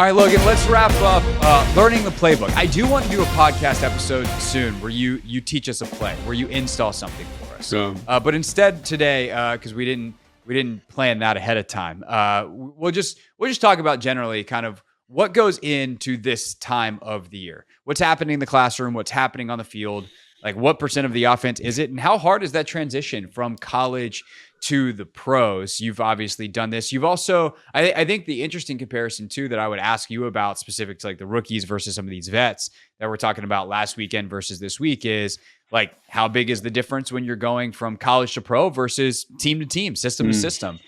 All right, Logan, let's wrap up learning the playbook. I do want to do a podcast episode soon where you teach us a play, where you install something for us. But instead today, because we didn't plan that ahead of time, we'll just talk about generally kind of what goes into this time of the year. What's happening in the classroom, what's happening on the field, like what percent of the offense is it, and how hard is that transition from college to the pros? You've obviously done this. You've also, I think the interesting comparison too that I would ask you about specific to like the rookies versus some of these vets that we're talking about last weekend versus this week is like, how big is the difference when you're going from college to pro versus team to team, system to system?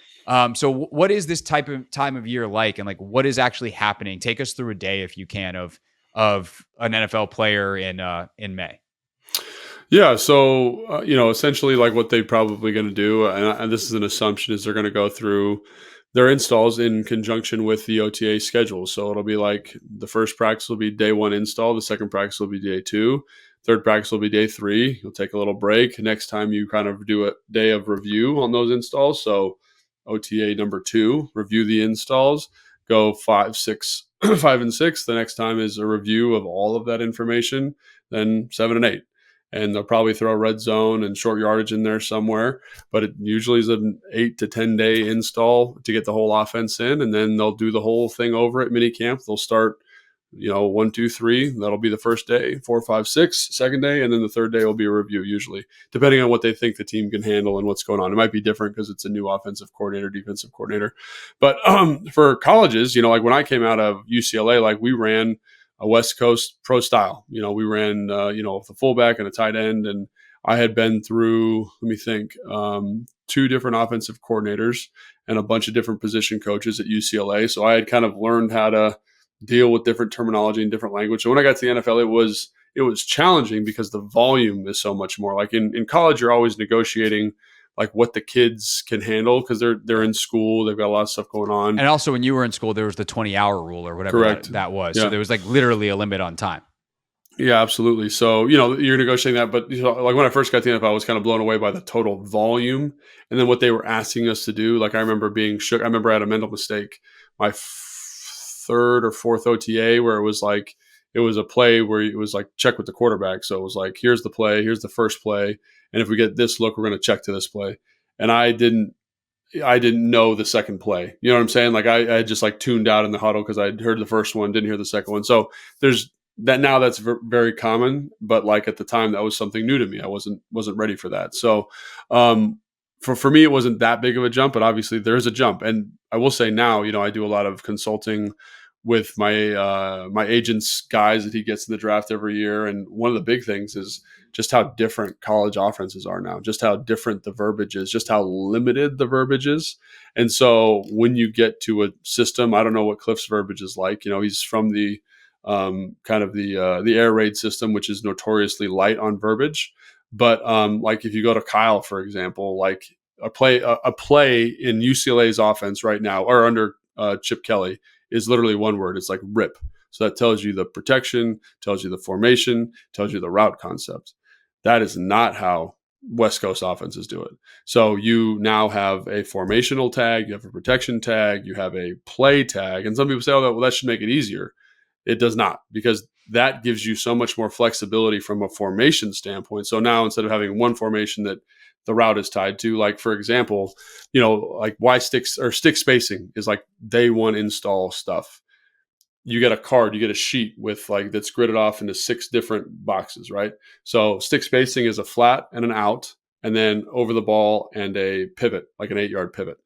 So what is this time of year like, and like what is actually happening? Take us through a day if you can of an NFL player in May. Yeah, so essentially, like what they're probably going to do, and this is an assumption, is they're going to go through their installs in conjunction with the OTA schedule. So it'll be like the first practice will be day 1 install, the second practice will be day 2, third practice will be day 3. You'll take a little break. Next time you kind of do a day of review on those installs. So OTA number 2, review the installs, go 5, 6, 5 and 6. The next time is a review of all of that information, then 7 and 8. And they'll probably throw a red zone and short yardage in there somewhere. But it usually is an 8 to 10 day install to get the whole offense in. And then they'll do the whole thing over at mini camp. They'll start, 1, 2, 3. That'll be the first day, 4, 5, 6, second day. And then the third day will be a review, usually, depending on what they think the team can handle and what's going on. It might be different because it's a new offensive coordinator, defensive coordinator. But for colleges, like when I came out of UCLA, like we ran a West Coast pro style. We ran, the fullback and a tight end. And I had been through, 2 different offensive coordinators and a bunch of different position coaches at UCLA. So I had kind of learned how to deal with different terminology and different language. So when I got to the NFL, it was challenging because the volume is so much more. Like in college, you're always negotiating like what the kids can handle because they're in school. They've got a lot of stuff going on. And also when you were in school, there was the 20-hour rule or whatever that was. Yeah. So there was like literally a limit on time. Yeah, absolutely. So, you're negotiating that. But like when I first got to the NFL, I was kind of blown away by the total volume. And then what they were asking us to do, like I remember being shook. I remember I had a mental mistake my third or fourth OTA where it was a play where it was like check with the quarterback. So it was like, here's the play, here's the first play. And if we get this look, we're going to check to this play. And I didn't know the second play. You know what I'm saying? Like I just like tuned out in the huddle because I'd heard the first one, didn't hear the second one. So there's that now that's very common, but like at the time that was something new to me. I wasn't ready for that. So for me, it wasn't that big of a jump, but obviously there is a jump. And I will say now, I do a lot of consulting with my my agent's guys that he gets in the draft every year. And one of the big things is just how different college offenses are now, just how different the verbiage is, just how limited the verbiage is. And so when you get to a system, I don't know what Kliff's verbiage is like. He's from the kind of the air raid system, which is notoriously light on verbiage. But like if you go to Kyle, for example, like a play in UCLA's offense right now, or under Chip Kelly, is literally one word. It's like rip. So that tells you the protection, tells you the formation, tells you the route concept. That is not how West Coast offenses do it. So you now have a formational tag, you have a protection tag, you have a play tag. And some people say, well, that should make it easier. It does not, because that gives you so much more flexibility from a formation standpoint. So now instead of having one formation that the route is tied to, like for example, like stick spacing is like day 1 install stuff. You get a card, you get a sheet with like that's gridded off into 6 different boxes, right? So stick spacing is a flat and an out, and then over the ball and a pivot, like an 8-yard pivot.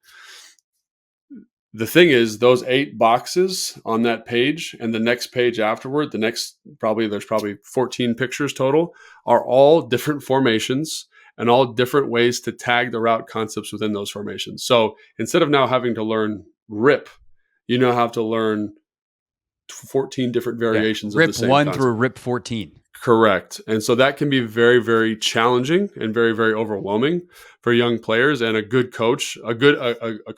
The thing is, those 8 boxes on that page and the next page afterward, there's probably 14 pictures total, are all different formations and all different ways to tag the route concepts within those formations. So instead of now having to learn rip, you now have to learn 14 different variations of the same rip 1 concept. through rip 14. Correct. And so that can be very, very challenging and very, very overwhelming for young players. And a good coach, a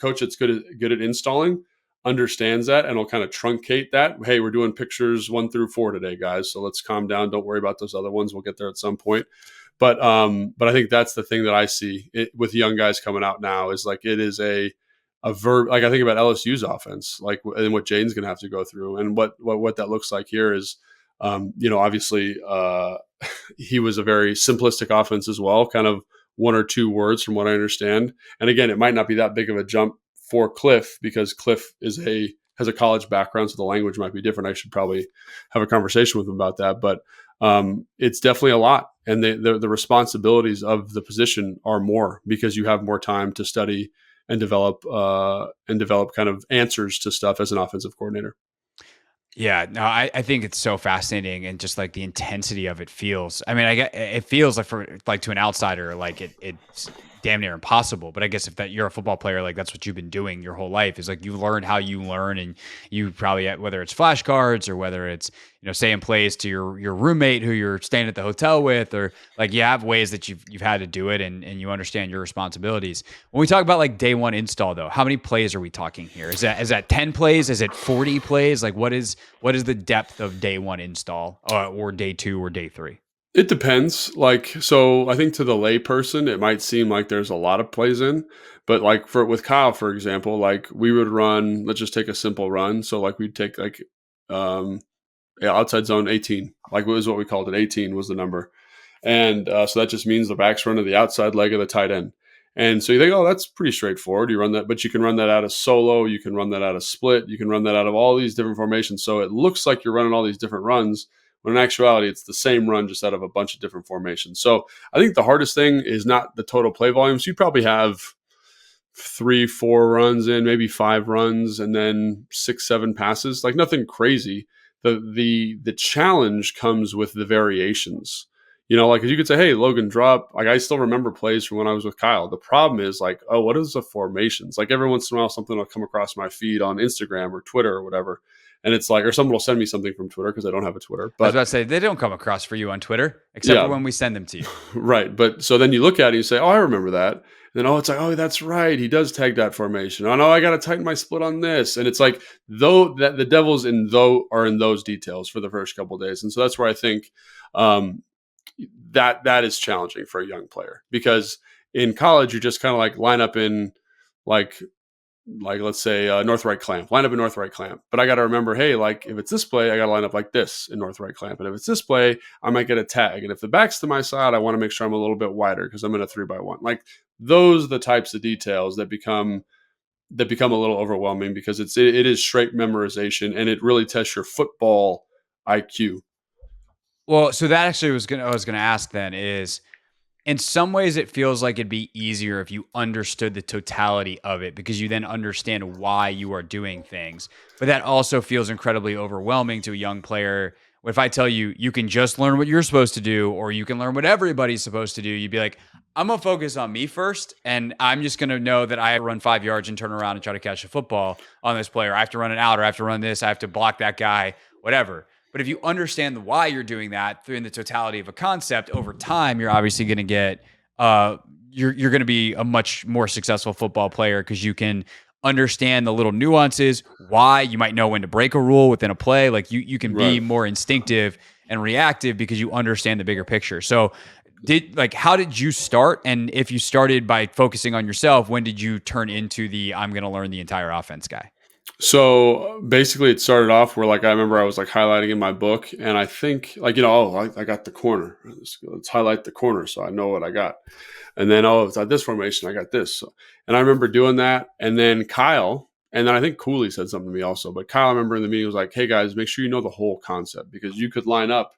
coach that's good at installing, understands that and will kind of truncate that. Hey, we're doing pictures 1 through 4 today, guys. So let's calm down. Don't worry about those other ones. We'll get there at some point. But I think that's the thing that I see with young guys coming out now is like it is a a verb. Like I think about LSU's offense, like and what Jaden's going to have to go through, and what that looks like here is, obviously he was a very simplistic offense as well, kind of one or two words from what I understand. And again, it might not be that big of a jump for Kliff because Kliff has a college background, so the language might be different. I should probably have a conversation with him about that, but it's definitely a lot, and the responsibilities of the position are more because you have more time to study and develop kind of answers to stuff as an offensive coordinator. Yeah, no, I think it's so fascinating, and just like the intensity of it feels. I mean, I get it feels like to an outsider, like it's damn near impossible. But I guess if that you're a football player, like that's what you've been doing your whole life, is like you learn how you learn, and you probably, whether it's flashcards or whether it's saying plays to your roommate who you're staying at the hotel with, or like you have ways that you've had to do it, and you understand your responsibilities. When we talk about like day one install though, how many plays are we talking here? Is that 10 plays? Is it 40 plays? Like what is the depth of day one install, or day two or day three? It depends. Like, so I think to the lay person, it might seem like there's a lot of plays in, but like with Kyle, for example, like we would run, let's just take a simple run. So like we'd take like, outside zone 18, like it was what we called it. 18 was the number. And so that just means the backs run to the outside leg of the tight end. And so you think, oh, that's pretty straightforward. You run that, but you can run that out of solo. You can run that out of split. You can run that out of all these different formations. So it looks like you're running all these different runs, when in actuality, it's the same run, just out of a bunch of different formations. So I think the hardest thing is not the total play volume. So you probably have 3-4 runs in, maybe 5 runs, and then 6-7 passes. Like nothing crazy. The challenge comes with the variations. Like you could say, hey, Logan, drop. Like I still remember plays from when I was with Kyle. The problem is like, oh, what is the formations? Like every once in a while, something will come across my feed on Instagram or Twitter or whatever. And it's like, or someone will send me something from Twitter because I don't have a Twitter. But I was about to say, they don't come across for you on Twitter, except for when we send them to you. Right. But so then you look at it and you say, oh, I remember that. And then, it's like, oh, that's right. He does tag that formation. Oh, no, I got to tighten my split on this. And it's like, though that the devil's are in those details for the first couple of days. And so that's where I think that is challenging for a young player, because in college, you just kind of like line up in like let's say north right clamp, line up in north right clamp. But I got to remember, hey, like if it's this play, I got to line up like this in north right clamp. And if it's this play, I might get a tag. And if the back's to my side, I want to make sure I'm a little bit wider because I'm in a 3x1. Like those are the types of details that become a little overwhelming, because it is straight memorization, and it really tests your football IQ. Well, so that actually I was gonna ask then is, in some ways, it feels like it'd be easier if you understood the totality of it, because you then understand why you are doing things. But that also feels incredibly overwhelming to a young player. If I tell you, you can just learn what you're supposed to do, or you can learn what everybody's supposed to do, you'd be like, I'm going to focus on me first. And I'm just going to know that I have to run 5 yards and turn around and try to catch a football on this player. I have to run it out, or I have to run this. I have to block that guy, whatever. But if you understand the why you're doing that through the totality of a concept over time, you're obviously going to get, you're going to be a much more successful football player, because you can understand the little nuances, why you might know when to break a rule within a play. Like you can be more instinctive and reactive because you understand the bigger picture. So how did you start? And if you started by focusing on yourself, when did you turn into I'm going to learn the entire offense guy? So basically it started off where like I remember I was like highlighting in my book, and I think like, I got the corner. Let's highlight the corner so I know what I got. And then, it's at this formation, I got this. So, and I remember doing that. And then Kyle, and then I think Cooley said something to me also, but Kyle, I remember in the meeting was like, hey guys, make sure you know the whole concept, because you could line up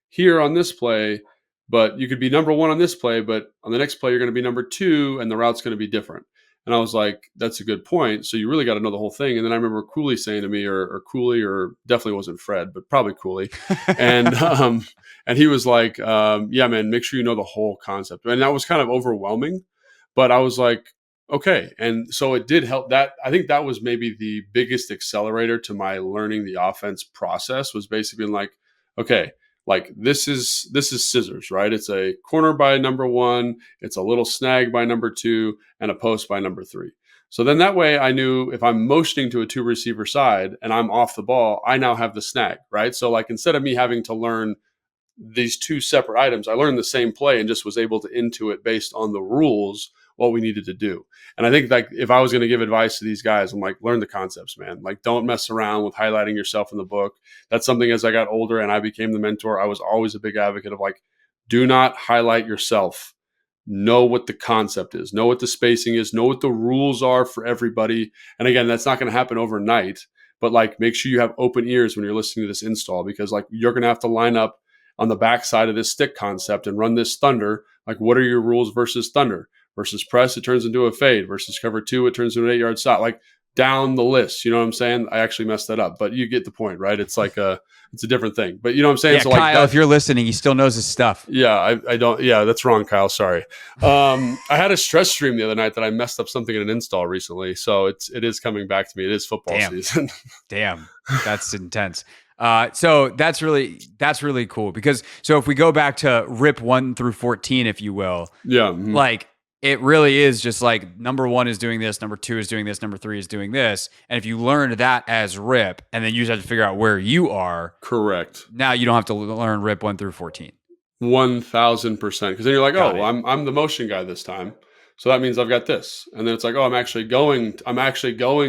here on this play, but you could be number 1 on this play, but on the next play, you're going to be number 2 and the route's going to be different. And I was like, that's a good point. So you really got to know the whole thing. And then I remember Cooley saying to me, or Cooley, or definitely wasn't Fred, but probably Cooley. And he was like, yeah, man, make sure you know the whole concept. And that was kind of overwhelming, but I was like, okay. And so it did help. That I think that was maybe the biggest accelerator to my learning the offense process, was basically being like, okay, like this is scissors, right? It's a corner by number 1, it's a little snag by number 2, and a post by number 3. So then that way I knew if I'm motioning to a 2 receiver side and I'm off the ball, I now have the snag, right? So like instead of me having to learn these 2 separate items, I learned the same play and just was able to intuit based on the rules what we needed to do. And I think like if I was going to give advice to these guys, I'm like, learn the concepts, man. Like don't mess around with highlighting yourself in the book. That's something as I got older and I became the mentor, I was always a big advocate of like, do not highlight yourself. Know what the concept is, know what the spacing is, know what the rules are for everybody. And again, that's not going to happen overnight, but like make sure you have open ears when you're listening to this install, because like you're going to have to line up on the backside of this stick concept and run this thunder. Like what are your rules versus thunder versus press? It turns into a fade versus cover 2. It turns into an 8-yard stop. Like down the list, you know what I'm saying? I actually messed that up, but you get the point, right? It's like it's a different thing, but you know what I'm saying? Yeah, so Kyle, like if you're listening, he still knows his stuff. Yeah, I don't. Yeah, that's wrong, Kyle. Sorry. I had a stress stream the other night that I messed up something in an install recently, so it is coming back to me. It is football season. Damn, that's intense. So that's really cool because so if we go back to rip 1 through 14, if you will, yeah, like it really is just like number 1 is doing this, number 2 is doing this, number 3 is doing this, and if you learn that as rip, and then you just have to figure out where you are. Correct. Now you don't have to learn rip 1 through 14. 1,000%. Because then you're like, Got oh, well, I'm the motion guy this time, so that means I've got this, and then it's like, oh, I'm actually going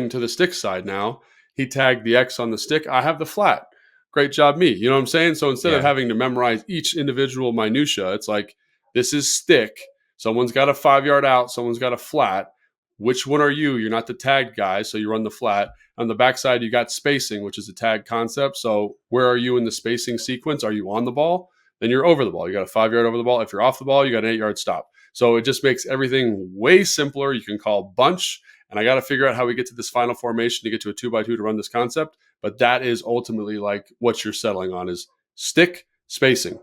to the stick side now. He tagged the X on the stick. I have the flat. Great job, me. You know what I'm saying? So instead of having to memorize each individual minutia, it's like this is stick. Someone's got a 5-yard out. Someone's got a flat. Which one are you? You're not the tagged guy, so you run the flat. On the backside, you got spacing, which is a tag concept. So where are you in the spacing sequence? Are you on the ball? Then you're over the ball. You got a 5-yard over the ball. If you're off the ball, you got an 8-yard stop. So it just makes everything way simpler. You can call bunch. And I got to figure out how we get to this final formation to get to a 2x2 to run this concept. But that is ultimately like what you're settling on is stick spacing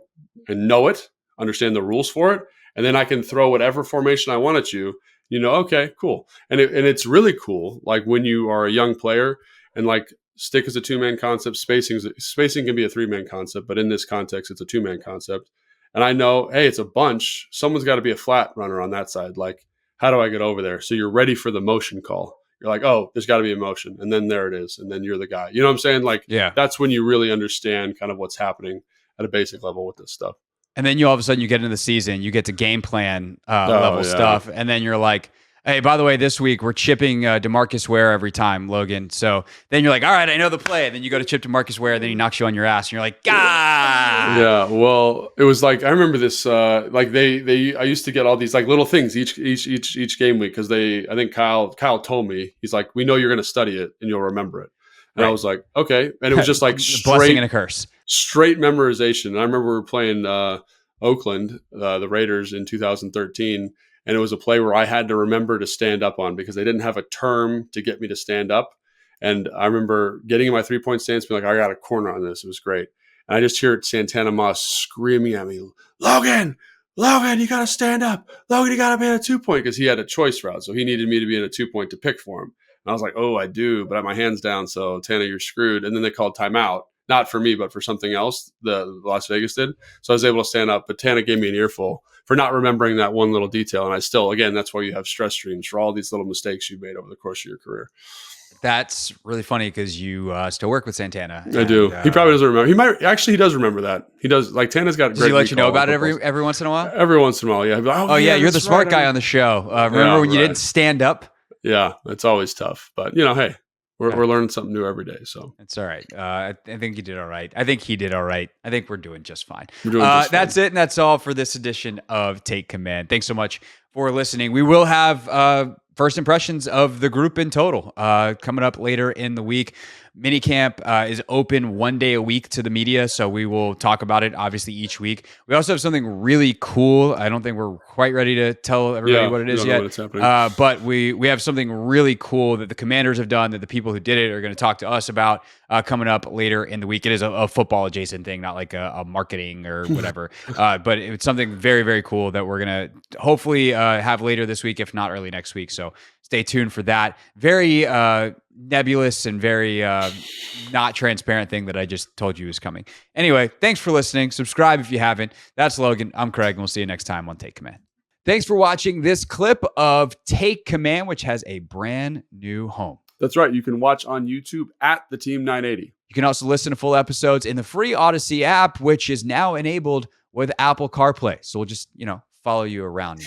and know it, understand the rules for it. And then I can throw whatever formation I want at you. You know, okay, cool. And it's really cool. Like when you are a young player and like stick is a 2-man concept, spacing can be a 3-man concept, but in this context, it's a 2-man concept. And I know, hey, it's a bunch. Someone's got to be a flat runner on that side. Like, how do I get over there? So you're ready for the motion call. You're like, oh, there's got to be a motion. And then there it is. And then you're the guy. You know what I'm saying? Like, that's when you really understand kind of what's happening at a basic level with this stuff. And then you all of a sudden you get into the season, you get to game plan level stuff. And then you're like, hey, by the way, this week we're chipping DeMarcus Ware every time, Logan. So then you're like, all right, I know the play. And then you go to chip DeMarcus Ware, and then he knocks you on your ass, and you're like, ah. Yeah, well, it was like I remember this. Like I used to get all these like little things each game week because I think Kyle told me, he's like, we know you're going to study it and you'll remember it. And I was like, okay. And it was just like blessing and a curse, straight memorization. And I remember we were playing Oakland, the Raiders in 2013. And it was a play where I had to remember to stand up on because they didn't have a term to get me to stand up. And I remember getting in my 3-point stance, being like, I got a corner on this. It was great. And I just hear Santana Moss screaming at me, Logan, you got to stand up. Logan, you got to be in a 2-point because he had a choice route. So he needed me to be in a 2-point to pick for him. And I was like, oh, I do, but I have my hands down. So Tana, you're screwed. And then they called timeout. Not for me, but for something else the Las Vegas did. So I was able to stand up, but Tana gave me an earful for not remembering that one little detail. And I still, again, that's why you have stress streams for all these little mistakes you've made over the course of your career. That's really funny because you still work with Santana. I do. He probably doesn't remember. He does remember that. He does. Like Tana's got. Does he let you know about it every once in a while? Every once in a while, yeah. Like, oh yeah, you're the smart guy on the show. Remember when you didn't stand up? Yeah, it's always tough. But hey. We're learning something new every day, so it's all right. I think you did all right. I think he did all right. I think we're doing just fine. That's it, and that's all for this edition of Take Command. Thanks so much for listening. We will have first impressions of the group in total coming up later in the week. Minicamp is open 1 day a week to the media, so we will talk about it, obviously, each week. We also have something really cool. I don't think we're quite ready to tell everybody what it is yet, but we have something really cool that the Commanders have done that the people who did it are going to talk to us about coming up later in the week. It is a football-adjacent thing, not like a marketing or whatever, but it's something very, very cool that we're going to hopefully have later this week, if not early next week, so stay tuned for that. Very nebulous and very not transparent thing that I just told you is coming. Anyway, thanks for listening. Subscribe if you haven't. That's Logan. I'm Craig, and we'll see you next time on Take Command. Thanks for watching this clip of Take Command, which has a brand new home. That's right. You can watch on YouTube at the Team 980. You can also listen to full episodes in the free Odyssey app, which is now enabled with Apple CarPlay. So we'll just, follow you around.